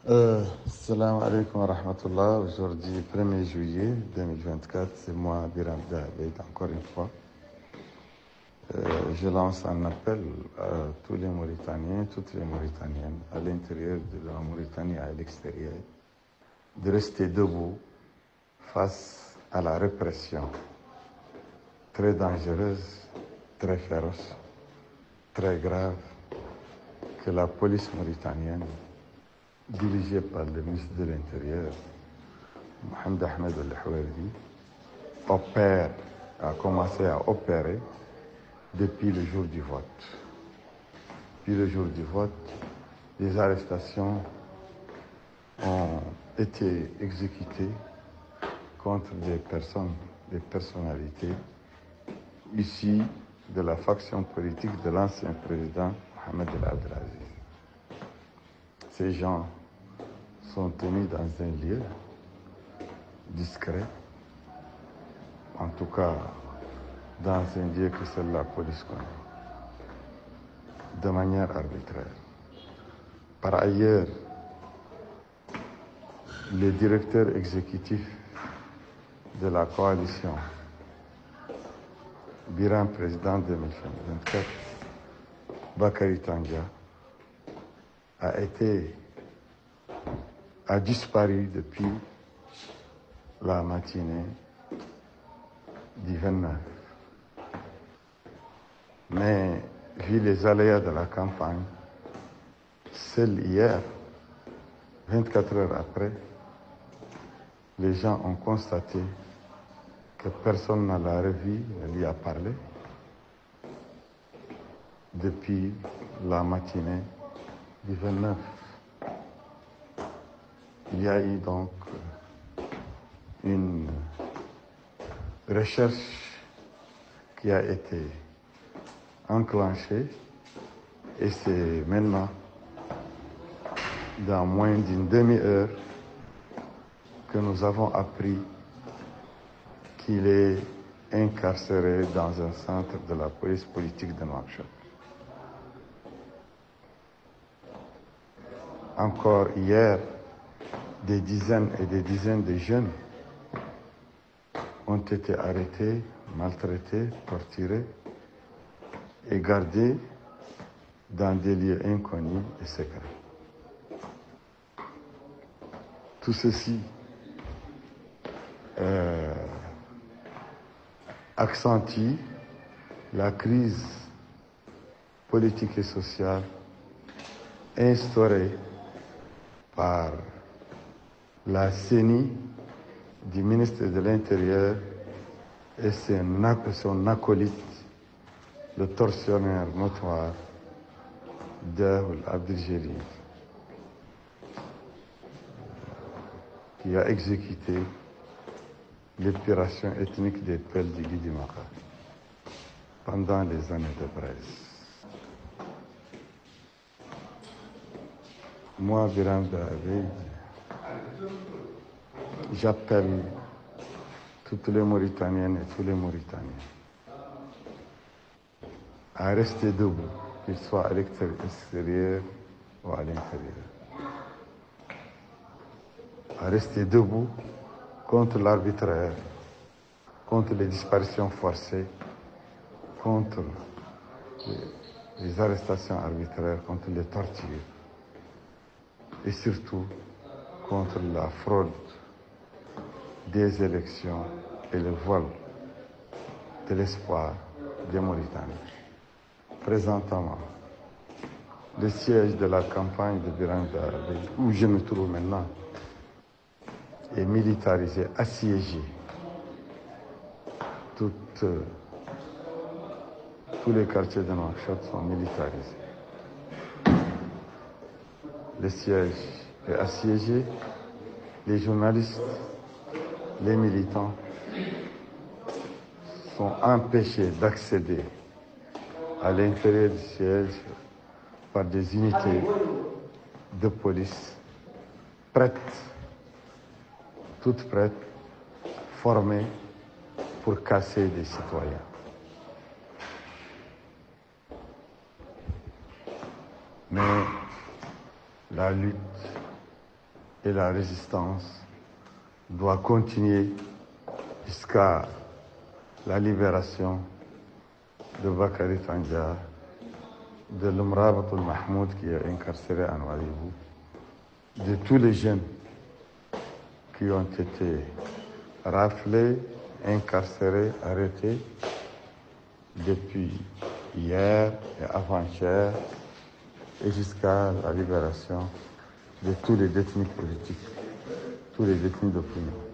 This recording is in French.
Salam alaikum wa rahmatullah. Aujourd'hui, 1er juillet 2024, c'est moi, Biram Dahabed, encore une fois. Je lance un appel à tous les Mauritaniens, toutes les Mauritaniennes, à l'intérieur de la Mauritanie et à l'extérieur, de rester debout face à la répression très dangereuse, très féroce, très grave que la police mauritanienne, dirigée par le ministre de l'Intérieur, Mohamed Ahmed El-Houerdi, a commencé à opérer depuis le jour du vote. Depuis le jour du vote, les arrestations ont été exécutées contre des personnes, des personnalités issues de la faction politique de l'ancien président Mohamed El Abdelaziz. Ces gens sont tenus dans un lieu discret, en tout cas dans un lieu que seule la police connaît, de manière arbitraire. Par ailleurs, le directeur exécutif de la coalition Biram président 2024, Bakary Tandia, a disparu depuis la matinée du 29. Mais vu les aléas de la campagne, seul hier, 24 heures après, les gens ont constaté que personne ne l'a revu, ne lui a parlé depuis la matinée du 29. Il y a eu donc une recherche qui a été enclenchée et c'est maintenant, dans moins d'une demi-heure, que nous avons appris qu'il est incarcéré dans un centre de la police politique de Nouakchott. Encore hier, des dizaines et des dizaines de jeunes ont été arrêtés, maltraités, torturés et gardés dans des lieux inconnus et secrets. Tout ceci accentue la crise politique et sociale instaurée par la CENI du ministre de l'Intérieur et son acolyte, le tortionnaire notoire Daoul Abdeljelil, qui a exécuté l'épuration ethnique des Peuls du Guidimaka pendant les années de Braise. Moi, Biram Dahabed, j'appelle toutes les Mauritaniennes et tous les Mauritaniens à rester debout, qu'ils soient à l'extérieur ou à l'intérieur. À rester debout contre l'arbitraire, contre les disparitions forcées, contre les arrestations arbitraires, contre les tortures et surtout contre la fraude des élections et le vol de l'espoir des Mauritaniens. Présentement, le siège de la campagne de Biram Dahabed, où je me trouve maintenant, est militarisé, assiégé. Tous les quartiers de Nouakchott sont militarisés. Le siège est assiégé. Les journalistes, les militants sont empêchés d'accéder à l'intérieur du siège par des unités de police prêtes, toutes prêtes, formées pour casser des citoyens. Mais la lutte et la résistance doit continuer jusqu'à la libération de Bakary Tandja, de l'Umrabatul Mahmoud qui est incarcéré à Nouadhibou, de tous les jeunes qui ont été raflés, incarcérés, arrêtés depuis hier et avant-hier et jusqu'à la libération de tous les détenus politiques, tous les détenus d'opinion.